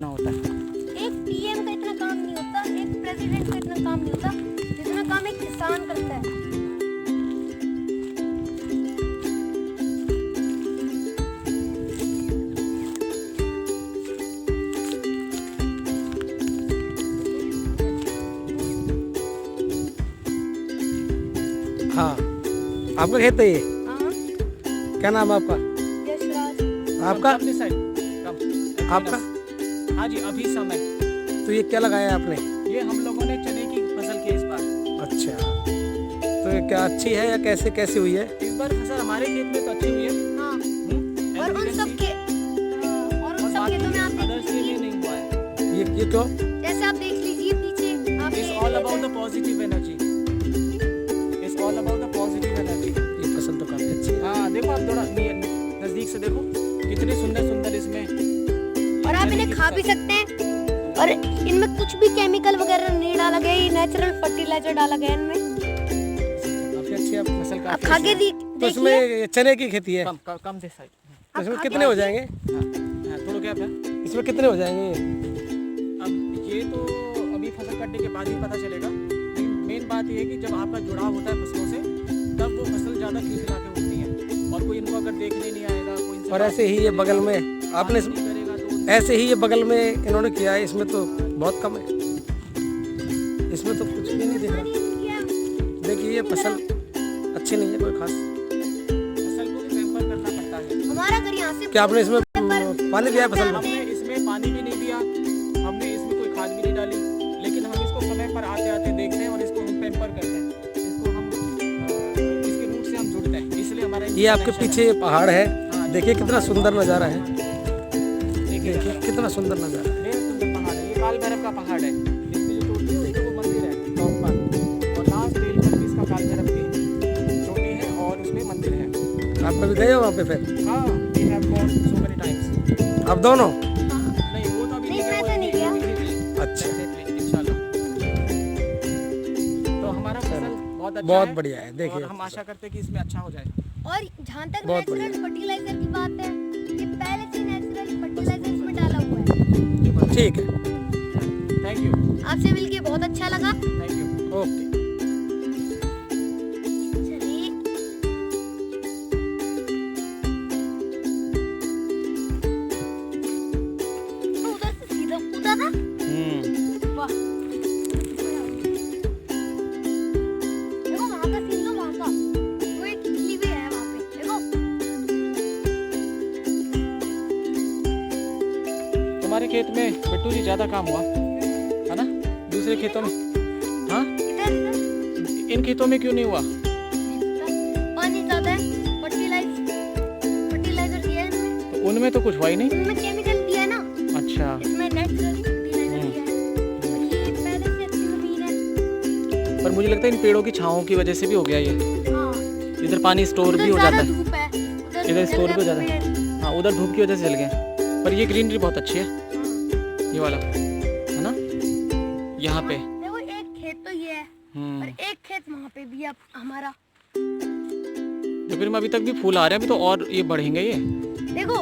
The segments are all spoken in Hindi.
ना होता है। एक पीएम का इतना काम नहीं होता, एक प्रेसिडेंट का इतना काम नहीं होता जितना काम एक किसान करता है। हाँ, आपका खेत है ये? हाँ, क्या नाम है आपका? यशराज। आपका? आपका? हाँ जी, अभिसमय। तो ये क्या लगाया है आपने? ये हम लोगों ने चने की फसल की इस बार। अच्छा, तो ये क्या अच्छी है या कैसे कैसे हुई है? इस बार फसल हमारे खेत में तो अच्छी हुई है। हाँ, और उन सब खेतों में आप अदर्स के लिए नहीं हुआ है। ये क्यों? जैसे आप देख लीजिए पीछे आप It's all about the positive energy. It's all about the positive energy. ये फसल तो काफी अच्छी है। हाँ, देखो आप थोड़ा नजदीक से देखो कितने सुंदर सुंदर इसमें। और आप इन्हें खा भी सकते हैं और इनमें कुछ भी केमिकल वगैरह नहीं डाला गया, ये नेचुरल फर्टिलाइजर डाला गया इनमें। काफी अच्छी है फसल आप काफी खा के अच्छी है। तो देखिए। इसमें चने की खेती है। कम दे साइड। तो इसमें कितने हो जाएंगे? हाँ, थोड़ा गैप है। इसमें कितने हो जाएंगे? अब ये तो अभी फसल कटने के बाद ही पता चलेगा। लेकिन मेन बात ये है कि जब आपका जुड़ाव होता है फसलों से, तब वो फसल ज़्यादा खिलखिला के उठती है। और कोई इनको अगर देखने नहीं आएगा, कोई इनसे और ऐसे ही ये बगल में आपने करेगा तो ऐसे ही ये बगल में इन्होंने किया है, इसमें तो बहुत कम है, इसमें तो कुछ भी नहीं दिख रहा। देखिए ये फसल अच्छी नहीं है कोई खास। फसल को भी पैम्पर करना पड़ता है। हमारा घर यहाँ से क्या आपने इसमें पानी दिया है फसल में? हमने इसमें पानी भी नहीं दिया, हमने इसमें कोई खाद भी नहीं डाली, लेकिन हम इसको समय पर आते आते देखते हैं और इसको हम पैम्पर करते हैं। इसको हम इसके रूट से हम जुड़ते हैं, इसलिए हमारा ये आपके पीछे पहाड़ है, देखिए कितना सुंदर नज़ारा है। देखिए देखिए कितना सुंदर नज़ारा है। ढेर सुंदर पहाड़ है। ये काल भैरव का पहाड़ है। इसमें जो चोटी है उसमें वो मंदिर है टॉप पर, और लास्ट रेल पर भी इसका काल भैरव की चोटी है और उसमें मंदिर है। आप कभी गए हो वहाँ पे फिर? हाँ, we have gone so many times. आप दोनों? नहीं, वो तो अभी नहीं, मैं तो नहीं गया। अच्छा, इंशाल्लाह। तो हमारा फसल बहुत अच्छा बहुत है बढ़िया है। देखिए और हम आशा करते हैं कि इसमें अच्छा हो जाए। और जहाँ तक बहुत नेचुरल फर्टिलाइजर की बात है, ये पहले से नेचुरल फर्टिलाइजर इसमें डाला हुआ है। ठीक है, थैंक यू। आपसे मिलके बहुत अच्छा लगा। Thank you. ओके। चलिए तो उधर से सीधा कूदा था। वाह, देखो वहाँ का सीन लो, वहाँ का वो एक टिकली भी है वहाँ पे, देखो। तुम्हारे खेत में बिट्टू जी ज्यादा काम हुआ है ना दूसरे खेतों में? हाँ, इधर इधर इन खेतों में क्यों नहीं हुआ? पानी ज्यादा है, फर्टिलाइजर दिया है इनमें, तो उनमें तो कुछ हुआ ही नहीं। उनमें केमिकल दिया है ना, अच्छा, इसमें नेचुरल फर्टिलाइजर दिया है। और ये पहले से अच्छी जमीन है। पर मुझे लगता है इन पेड़ों की छांवों की वजह से भी हो गया ये। हाँ, इधर पानी स्टोर भी उधर हो जाता ज्यादा है। धूप है, उधर इधर जल स्टोर भी हो गया जाता है। पेड़। हाँ, उधर धूप की वजह से जल गए। पर ये ग्रीनरी बहुत अच्छी है, ये वाला है ना, यहाँ पे। देखो एक खेत तो ये है और एक खेत वहाँ पे भी है हमारा। तो फिर में अभी तक भी फूल आ रहे हैं, अभी तो और ये बढ़ेंगे ये। देखो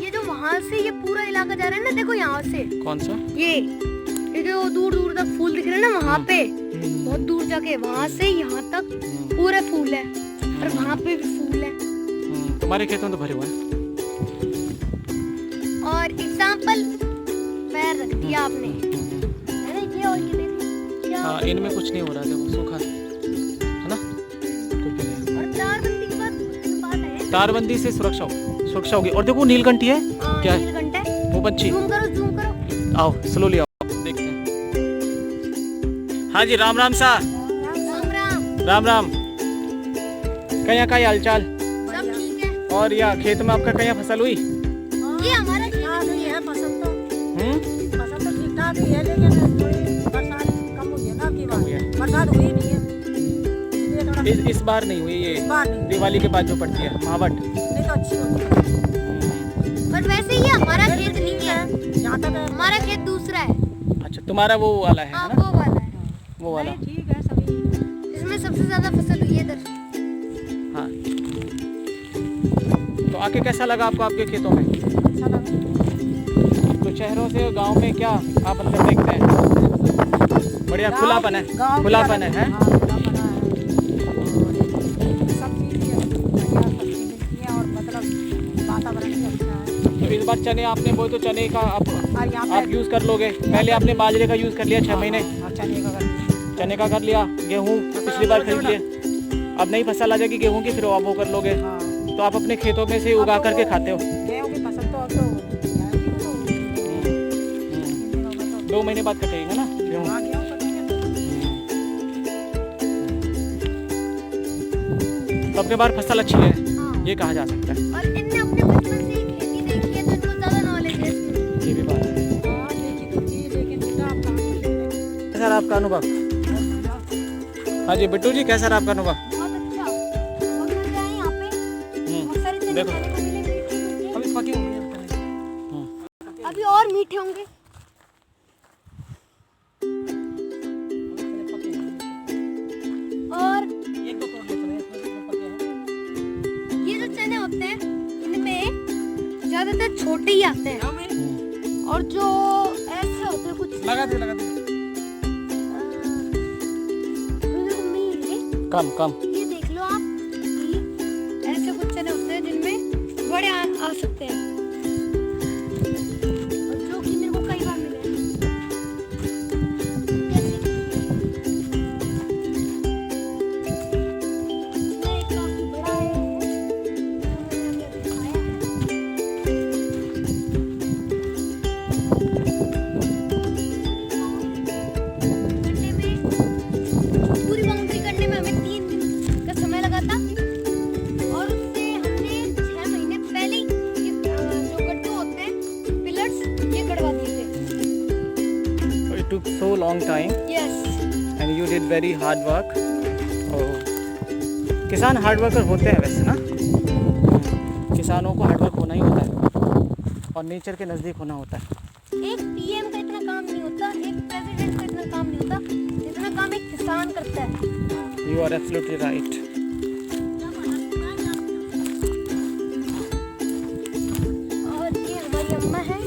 ये जो वहाँ से ये पूरा इलाका जा रहा है ना, देखो यहाँ से कौन सा? ये जो दूर दूर तक फूल दिख रहे हैं ना, वहाँ पे बहुत दूर जाके वहाँ से यहाँ तक पूरे फूल है और वहाँ पे भी फूल है। तुम्हारे खेतों में तो भरे हुए हैं। और एग्जाम्पल पैर रख दिया आपने, है ना, ये और ये देखो क्या। हाँ, इनमें कुछ नहीं हो रहा, देखो सूखा है ना, कुछ भी नहीं। और तारबंदी के बाद है, तारबंदी से सुरक्षा होगी। और देखो नीलकंठी है, क्या है नीलकंठ है। वो पंछी? जूम करो। आओ स्लोली आओ, देखते हैं। हाँ जी, राम राम सा। राम राम। राम राम। कया का हालचाल? सब ठीक है। और या खेत में आपका कया फसल हुई? ये हमारा खेत नहीं है फसल तो ठीक ठाक ही है, लेकिन थोड़ी बरसात कम हुई है ना की बात। बरसात हुई नहीं है, इसलिए थोड़ा इस बार नहीं हुई ये। बार नहीं, दिवाली के बाद जो पड़ती है महावट। नहीं तो अच्छी होती है। पर वैसे ये हमारा खेत नहीं है, जहाँ तक है हमारा खेत दूसरा है। अच्छा, तुम्हारा वो वाला है हाँ, ना, वो वाला है, वो वाला। ठीक है सभी। इसमें सबसे ज्यादा फसल हुई है इधर। हाँ, तो आके कैसा लगा आपको आपके खेतों में? अच्छा लगा। कुछ शहरों से गांव में क्या आप अंतर देखते हैं? बढ़िया खुलापन है, गाँव खुलापन है, हाँ, खुलापन है। और सब चीज़ें बढ़िया सब्जी मिलती है और मतलब वातावरण भी अच्छा है। तो इस बार चने आपने बोए तो चने का और यहाँ आप यूज़ कर लोगे। पहले आपने बाजरे का यूज़ कर लिया 6 महीने, और चने का कर लिया। गेहूँ पिछली बार खरीद लिए, अब नई फसल आ जाएगी गेहूँ की, फिर आप वो कर लोगे। हाँ, तो आप अपने खेतों में से उगा करके खाते हो। गेहूँ की फसल तो अब तो जाएगी तो 2 महीने बाद कटेगा ना गेहूँ। हाँ, गेहूँ कटेंगे तो। तो अपने बार फसल अच्छी है, हाँ। ये कहा जा सकता है। और इनने अपने बचपन से ही खेती देखी है तो इनको ज्यादा नॉलेज है इसमें। ये भी बात है। हाँ, देखी तो थी, लेकिन बेटा आप कहाँ से ले रहे सर आपका अनुभव? हाँ जी बिट्टू जी, कैसा रहा आपका अनुभव? बहुत अच्छा। बहुत मजे आए यहाँ पे। बहुत सारे चने देखो। खाने को मिले मीठे मीठे। अभी पके हुए हैं। अभी और मीठे होंगे। और एक दो तोड़ लेते हैं, इसमें पके हैं। ये जो चने होते हैं इनमें ज्यादातर छोटे ही आते हैं और जो ऐसे होते हैं कुछ लगा दे मेरे को मिल गए। कम ये देख लो आप कि ऐसे कुछ चने होते हैं जिनमें बड़े आ सकते हैं और जो कि मेरे को कई बार मिले हैं। जैसे कि इसमें एक काफी बड़ा है जो मैंने अभी दिखाया है। करने में पूरी बाउंड्री करने में हमें 3 दिन का समय लगा था और उससे हमने 6 महीने पहले ही ये जो गड्ढे होते हैं पिलर्स ये गड़वा दिए थे। It took so long time yes and you did very hard work. किसान हार्ड वर्कर होते हैं वैसे ना। किसानों को हार्ड वर्क होना ही होता है और नेचर के नज़दीक होना होता है। एक पीएम का इतना काम नहीं होता, एक प्रेसिडेंट का इतना काम नहीं होता जितना काम एक किसान करता है। You are absolutely right. और ये हमारी अम्मा है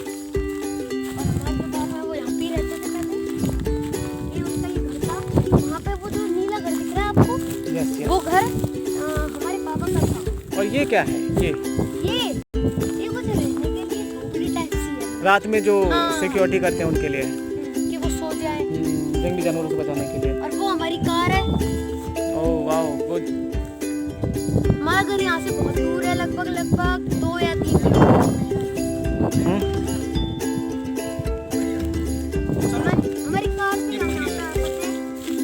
और हमारे जो बाबा है वो यहाँ पे ही रहते थे पहले। ये उनका ही घर था। वहाँ पे वो जो नीला घर दिख रहा है आपको Yes, yes. वो घर हमारे पापा का था। और ये क्या है? ये ये कुछ रहने के लिए झोपड़ी टाइप सी है रात में जो हाँ। सिक्योरिटी करते हैं उनके लिए, कि वो सो जाए। जंगली जानवरों को बचाने के लिए। और वो हमारी कार है। Oh wow, good. हमारा घर यहाँ से बहुत दूर है, लगभग 2 या 3 किलोमीटर। हमारी कार से हम यहाँ पे आ सकते हैं।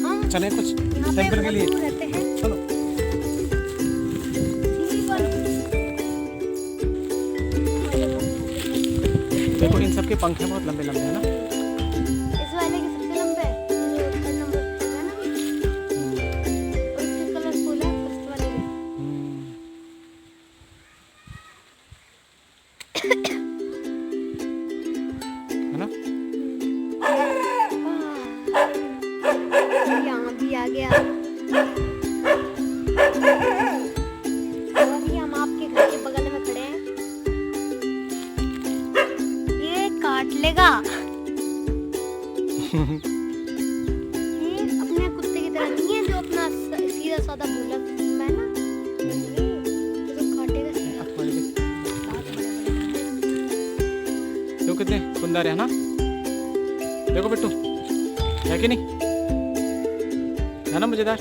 हम चले कुछ यहाँ पे सैंपल के लिए। बहुत दूर रहते हैं। चलो देखो इन सब के पंखे बहुत लंबे लंबे हैं ना। इस वाले के सबसे लंबे है, ये जो थर्ड नंबर पे है ना, और इसके कलरफुल है फर्स्ट वाले के। है ना? यहाँ भी आ गया। और ये हम आपके घर के बगल में खड़े हैं। ये काट लेगा। ये अपने कुत्ते की तरह नहीं है जो अपना सीधा साधा भूला है ना, ये तो काटेगा सीधा। देखो कितने सुंदर है ना। देखो बिट्टू, है कि नहीं? है ना मजेदार?